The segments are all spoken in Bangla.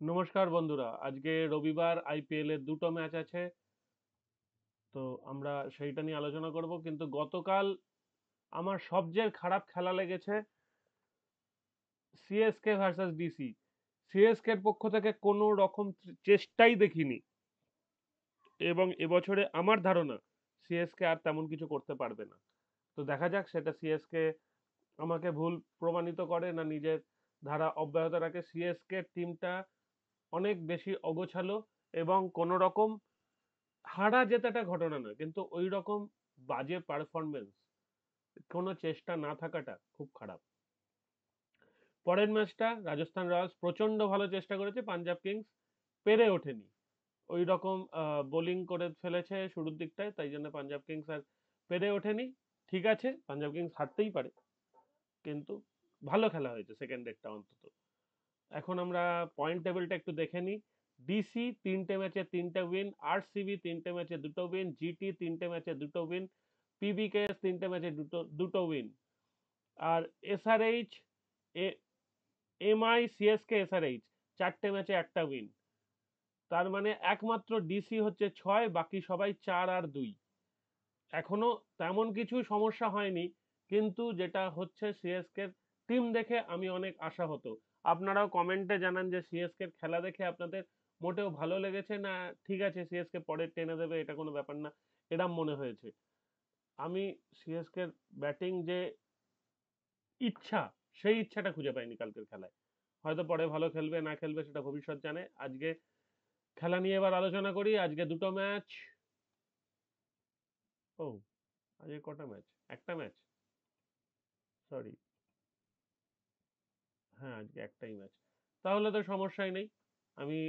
নমস্কার বন্ধুরা, আজকে রবিবার আইপিএল এর দুটো ম্যাচ আছে। তো আমরা সেইটা নিয়ে আলোচনা করব। কিন্তু গতকাল আমার সবচেয়ে খারাপ খেলা লেগেছে সিএসকে ভার্সেস ডিসি। সিএসকে এর পক্ষ থেকে কোনো রকম চেষ্টাই দেখিনি, এবং এবছরে আমার ধারণা সিএসকে আর তেমন কিছু করতে পারবে না। তো দেখা যাক সেটা সিএসকে আমাকে ভুল প্রমাণিত করে না নিজের ধারা অব্যাহত রাখে। সিএসকে টিমটা অনেক বেশি অগোছালো, এবং কোনো রকম হারা জেতাটা ঘটনা নয়, কিন্তু ওই রকম বাজে পারফরমেন্স, কোনো চেষ্টা না থাকাটা খুব খারাপ। পরের ম্যাচটা রাজস্থান রয়্যালস প্রচন্ড ভালো চেষ্টা করেছে, পাঞ্জাব কিংস পেরে ওঠেনি। ওই রকম বোলিং করে ফেলেছে শুরুর দিকটায়, তাই জন্য পাঞ্জাব কিংস আর পেরে ওঠেনি। ঠিক আছে, পাঞ্জাব কিংস হারতেই পারে, কিন্তু ভালো খেলা হয়েছে সেকেন্ড লেগটা অন্তত। এখন আমরা পয়েন্ট টেবিলটা একটু দেখে নিই। ডিসি 3টে ম্যাচে 3টে উইন, আরসিবি 3টে ম্যাচে 2টো উইন, জিটি 3টে ম্যাচে 2টো উইন, পিবিকেএস 3টে ম্যাচে দুটো উইন। আর এসআরএইচ, এমআই, সিএসকে, এসআরএইচ 4টে ম্যাচে একটা উইন। তার মানে একমাত্র ডিসি হচ্ছে 6, বাকি সবাই 4 আর 2। এখনো তেমন কিছু সমস্যা হয়নি, কিন্তু যেটা হচ্ছে সিএসকে টিম দেখে আমি অনেক আশাহত। আপনারাও কমেন্টে জানান যে সিএসকে খেলা দেখে আপনাদের মোটেও ভালো লেগেছে না ঠিক আছে সিএসকে পরে টেনে দেবে, এটা কোনো ব্যাপার না, এরম মনে হয়েছে। আমি সিএসকে ব্যাটিং যে ইচ্ছা, সেই ইচ্ছাটা খুঁজে পাইনি কালকের খেলায়। হয়তো পরে ভালো খেলবে না খেলবে সেটা ভবিষ্যৎ জানে। আজকে খেলা নিয়ে এবার আলোচনা করি। আজকে দুটো ম্যাচ। ও, আজকে কটা ম্যাচ? একটা ম্যাচ, সরি। হ্যাঁ, আজকে একটাই ম্যাচ। তাহলে তো সমস্যাই নেই। আমি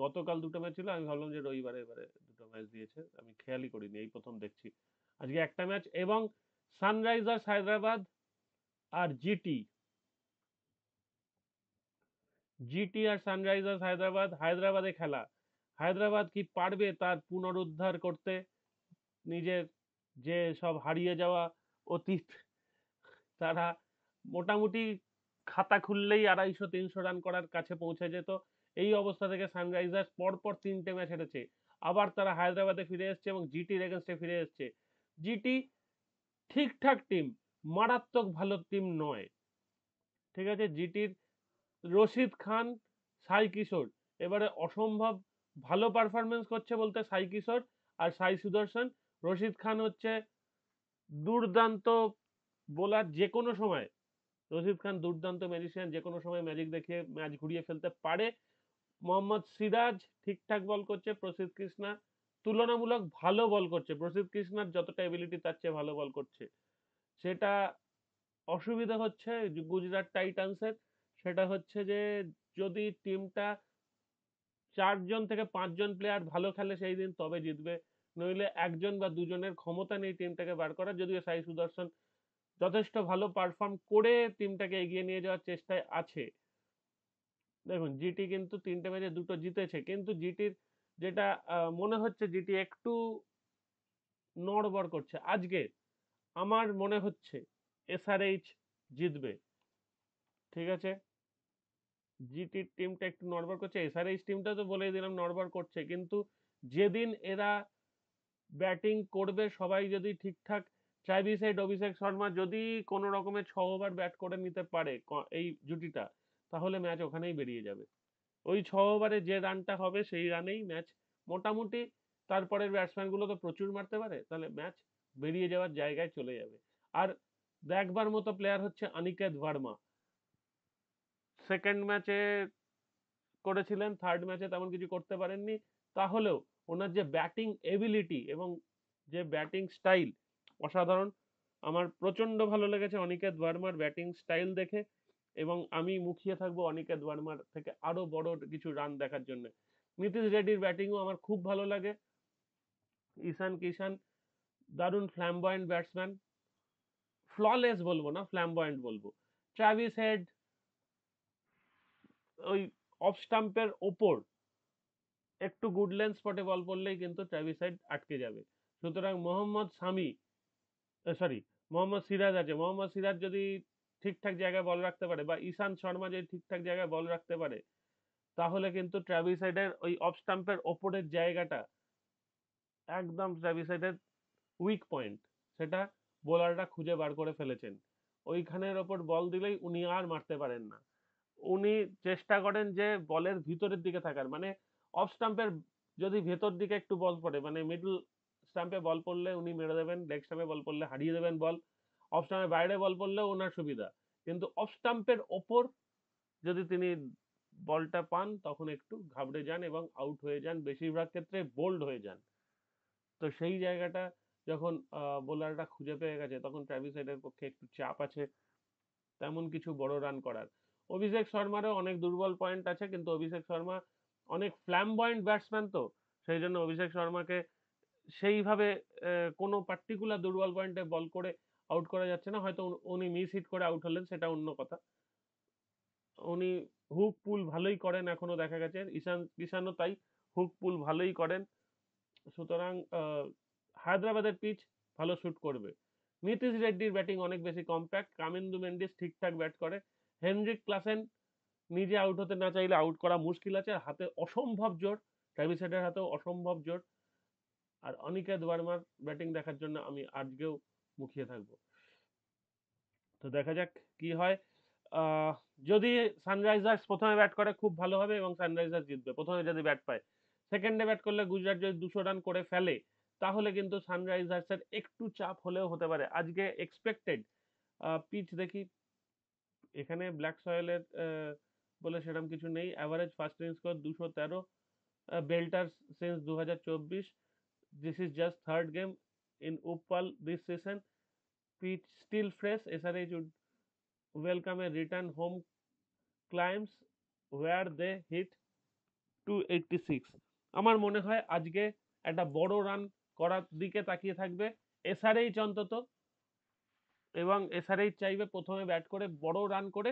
গতকাল দুটো ম্যাচ ছিল, আমি ভাবলাম যে রবিবারে এবারে দুটো ম্যাচ দিয়েছে, আমি খেয়ালই করিনি, এই প্রথম দেখছি। আজকে একটা ম্যাচ, এবং সানরাইজার্স হায়দ্রাবাদ আর জিটি। জিটি আর সানরাইজার্স হায়দ্রাবাদ, হায়দ্রাবাদে খেলা। হায়দ্রাবাদ কি পারবে তার পুনরুদ্ধার করতে, নিজের যে সব হারিয়ে যাওয়া অতীত? তারা মোটামুটি খাতা খুললেই 250-300 রান করার কাছে পৌঁছে যেত। এই অবস্থা থেকে সানরাইজার্স পরপর 3টে ম্যাচ হেরেছে, আবার তারা হায়দ্রাবাদে ফিরে এসছে এবং জিটির এগেনস্টে ফিরে এসছে। জিটি ঠিকঠাক টিম, মারাত্মক ভালো টিম নয়। ঠিক আছে, জিটির রশিদ খান, সাই কিশোর এবারে অসম্ভব ভালো পারফরমেন্স করছে বলতে সাই কিশোর আর সাই সুদর্শন। রশিদ খান হচ্ছে দুর্দান্ত বোলার, যে কোনো সময় রশিদ খান দুর্দান্ত ম্যাজিশিয়ান, যে কোনো সময় ম্যাজিক দেখিয়ে ম্যাচ ঘুরিয়ে ফেলতে পারে। মোহাম্মদ সিরাজ ঠিকঠাক বল করছে, প্রসিদ্ধ কৃষ্ণা তুলনামূলক ভালো বল করছে, প্রসিদ্ধ কৃষ্ণার যতটা এবিলিটি তার চেয়ে ভালো বল করছে। সেটা অসুবিধা হচ্ছে গুজরাট টাইটান্সের, সেটা হচ্ছে যে যদি টিমটা 4জন থেকে 5জন প্লেয়ার ভালো খেলে সেই দিন তবে জিতবে, নইলে একজন বা দুজনের ক্ষমতা নেই টিমটাকে বার করার। যদিও সাই সুদর্শন যথেষ্ট ভালো পারফর্ম করে টিমটাকে এগিয়ে নিয়ে যাওয়ার চেষ্টায় আছে। দেখুন, জিটি কিন্তু 3টে ম্যাচে 2টো জিতেছে, কিন্তু জিটির যেটা মনে হচ্ছে জিটি একটু নড়বড় করছে। আজকে আমার মনে হচ্ছে এসআরএইচ জিতবে। ঠিক আছে, জিটির টিমটা একটু নড়বড় করছে, এসআরএইচ টিমটা তো বলেই দিলাম নড়বড় করছে, কিন্তু যেদিন এরা ব্যাটিং করবে সবাই যদি ঠিকঠাক, ট্র্যাভিস হেড, অভিষেক শর্মা যদি কোনো রকমের 6 ওভার ব্যাট করে নিতে পারে এই জুটিটা, তাহলে ম্যাচ ওখানেই বেরিয়ে যাবে। ওই 6 ওভারে যে রানটা হবে সেই রানেই ম্যাচ মোটামুটি, তারপরের ব্যাটসম্যান গুলো তো প্রচুর মারতে পারে, তাহলে ম্যাচ বেরিয়ে যাওয়ার জায়গায় চলে যাবে। আর দেখবার মতো প্লেয়ার হচ্ছে অনিকেত ভার্মা। সেকেন্ড ম্যাচে করেছিলেন, থার্ড ম্যাচে তেমন কিছু করতে পারেননি, তাহলেও ওনার যে ব্যাটিং এবিলিটি এবং যে ব্যাটিং স্টাইল অসাধারণ। আমার প্রচন্ড ভালো লেগেছে অনিকেত ভার্মার ব্যাটিং স্টাইল দেখে, এবং আমি মুখিয়ে থাকবো অনিকেত ভার্মার থেকে আরো বড় কিছু রান দেখার জন্য। নীতিশ রেড্ডির ব্যাটিংও আমার খুব ভালো লাগে। ঈশান কিষান দারুণ ফ্ল্যামবয়েন্ট ব্যাটসম্যান, ফ্ললেস বলবো না, ফ্ল্যামবয়েন্ট বলবো। ট্রাভিস হেড ওই অফ স্টাম্পের ওপর একটু গুড লেন্থ স্পটে বল পড়লেই কিন্তু ট্রাভিস হেড আটকে যাবে। সুতরাং মোহাম্মদ শামি, সরি, মোহাম্মদ সিরাজ আছে, মোহাম্মদ সিরাজ যদি ঠিকঠাক জায়গায় বল রাখতে পারে, বা ঈশান্ত শর্মা যদি ঠিকঠাক জায়গায় বল রাখতে পারে, তাহলে কিন্তু ট্র্যাভিস হেডের ওই অফ স্টাম্পের ওপরের জায়গাটা একদম ট্র্যাভিস হেডের উইক পয়েন্ট, সেটা বোলাররা খুঁজে বার করে ফেলেছেন। ওইখানের ওপর বল দিলেই উনি আর মারতে পারেন না। উনি চেষ্টা করেন যে বলের ভিতরের দিকে থাকার, মানে অফ স্টাম্পের যদি ভেতর দিকে একটু বল পড়ে, মানে মিডল স্টাম্পে বল পড়লে উনি মেরে দেবেন, লেগ স্টাম্পে বল পড়লে হারিয়ে দেবেন বল, অফ স্টাম্পের বাইরে বল পড়লেও ওনার সুবিধা। কিন্তু অফ স্টাম্পের ওপর যদি তিনি বলটা পান তখন একটু ঘাবড়ে যান এবং আউট হয়ে যান, বেশিরভাগ ক্ষেত্রে বোল্ড হয়ে যান। তো সেই জায়গাটা যখন বোলাররা খুঁজে পেয়ে গেছে তখন ট্র্যাভিস হেডের পক্ষে একটু চাপ আছে তেমন কিছু বড় রান করার। অভিষেক শর্মারও অনেক দুর্বল পয়েন্ট আছে, কিন্তু অভিষেক শর্মা অনেক ফ্ল্যামবয়েন্ট ব্যাটসম্যান, তো সেই জন্য অভিষেক শর্মাকে সেইভাবে কোনো পার্টিকুলার দুর্বল পয়েন্টে বল করে আউট করা যাচ্ছে না। হয়তো উনি মিস হিট করে আউট হলেন, সেটা অন্য কথা। উনি হুক পুল ভালোই করেন, এখনো দেখা গেছে ঈশানও তাই হুক পুল ভালোই করেন। সুতরাং হায়দ্রাবাদের পিচ ভালো শুট করবে। নীতিশ রেড্ডির ব্যাটিং অনেক বেশি কম্প্যাক্ট, কামিন্দু মেন্ডিস ঠিকঠাক ব্যাট করে, হেনরিক ক্লাসেন নিজে আউট হতে না চাইলে আউট করা মুশকিল আছে, হাতে অসম্ভব জোর, ট্র্যাভিস হেডের হাতেও অসম্ভব জোর। আর অনিকেত ওয়ার্মার ব্যাটিং দেখার জন্য আমি আজকেও মুখিয়ে থাকবো। তো দেখা যাক কি হয়। যদি সানরাইজার্স প্রথমে ব্যাট করে খুব ভালো হবে এবং সানরাইজার্স জিতবে প্রথমে যদি ব্যাট পায়। সেকেন্ডে ব্যাট করলে গুজরাট যদি 200 রান করে ফেলে তাহলে কিন্তু সানরাইজার্সের একটু চাপ হলেও হতে পারে। আজকে এক্সপেক্টেড পিচ দেখি, এখানে ব্ল্যাক সয়েলের বলে সেরকম কিছু নেই। Average first innings score 213, belter since 2024, this is just third game in Uppal this session, pitch still fresh, SRH would welcome a return home climbs where they hit 286। আমার মনে হয় আজকে একটা বড় রান করার দিকে তাকিয়ে থাকবে SRH অন্তত, এবং SRH চাইবে প্রথমে ব্যাট করে বড় রান করে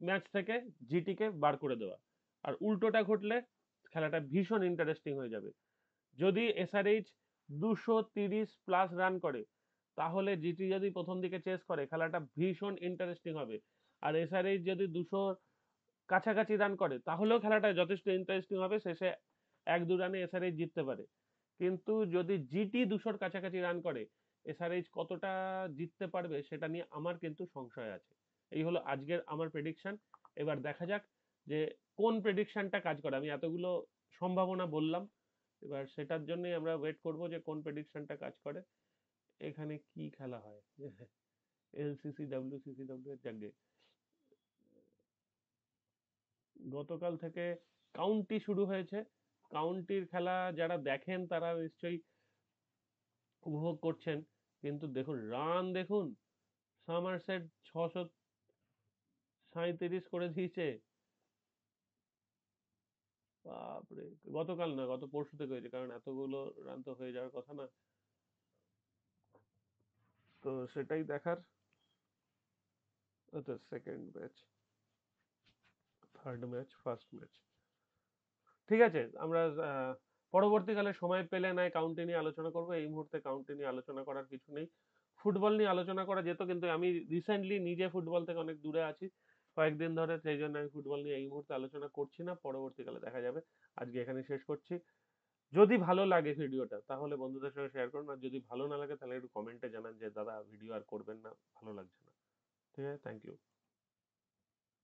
ম্যাচ থেকে জিটিকে বার করে দেওয়া। আর উল্টোটা ঘটলে খেলাটা ভীষণ ইন্টারেস্টিং হয়ে যাবে। যদি SRH 230 প্লাস রান করে তাহলে জিটি যদি প্রথম দিকে চেস করে খেলাটা ভীষণ ইন্টারেস্টিং হবে। আর SRH যদি 200 কাছাকাছি রান করে তাহলেও খেলাটা যথেষ্ট ইন্টারেস্টিং হবে, শেষে 1-2 রানে SRH জিততে পারে। কিন্তু যদি জিটি 200 কাছাকাছি রান করে SRH কতটা জিততে পারবে সেটা নিয়ে আমার কিন্তু সংশয় আছে। এই হলো আজকের আমার প্রেডিকশন। এবার দেখা যাক যে কোন প্রেডিকশনটা কাজ করে। আমি এতগুলো সম্ভাবনা বললাম, এবার সেটার জন্যই আমরা ওয়েট করব যে কোন প্রেডিকশনটা কাজ করে। এখানে কি খেলা হয় এলসিসি ডাব্লিউসিসিডব্লিউ এর জায়গায় গতকাল থেকে কাউন্টি শুরু হয়েছে। কাউন্টির খেলা যারা দেখেন তারা নিশ্চয়ই উপভোগ করছেন, কিন্তু দেখুন রান, দেখুন সামারসেট 637 করে দিয়েছে। বাপরে, গতকাল না গত পরশু থেকে হয়েছে, কারণ এতগুলো রান তো হয়ে যাওয়ার কথা না। তো সেটাই দেখার। Second match, third match, first match, ঠিক আছে। আমরা পরবর্তীকালে সময় পেলে নয় কাউন্টি নিয়ে আলোচনা করব, এই মুহূর্তে কাউন্টি নিয়ে আলোচনা করার কিছু নেই। ফুটবল নিয়ে আলোচনা করা যেত, কিন্তু আমি রিসেন্টলি নিজে ফুটবল থেকে অনেক দূরে আছি কয়েকদিন ধরে, সেই জন্য আমি ফুটবল নিয়ে এই মুহূর্তে আলোচনা করছি না, পরবর্তীকালে দেখা যাবে। আজকে এখানে শেষ করছি। যদি ভালো লাগে ভিডিওটা তাহলে বন্ধুদের সঙ্গে শেয়ার করুন, আর যদি ভালো না লাগে তাহলে একটু কমেন্টে জানান যে দাদা ভিডিও আর করবেন না, ভালো লাগছে না। ঠিক আছে, থ্যাংক ইউ।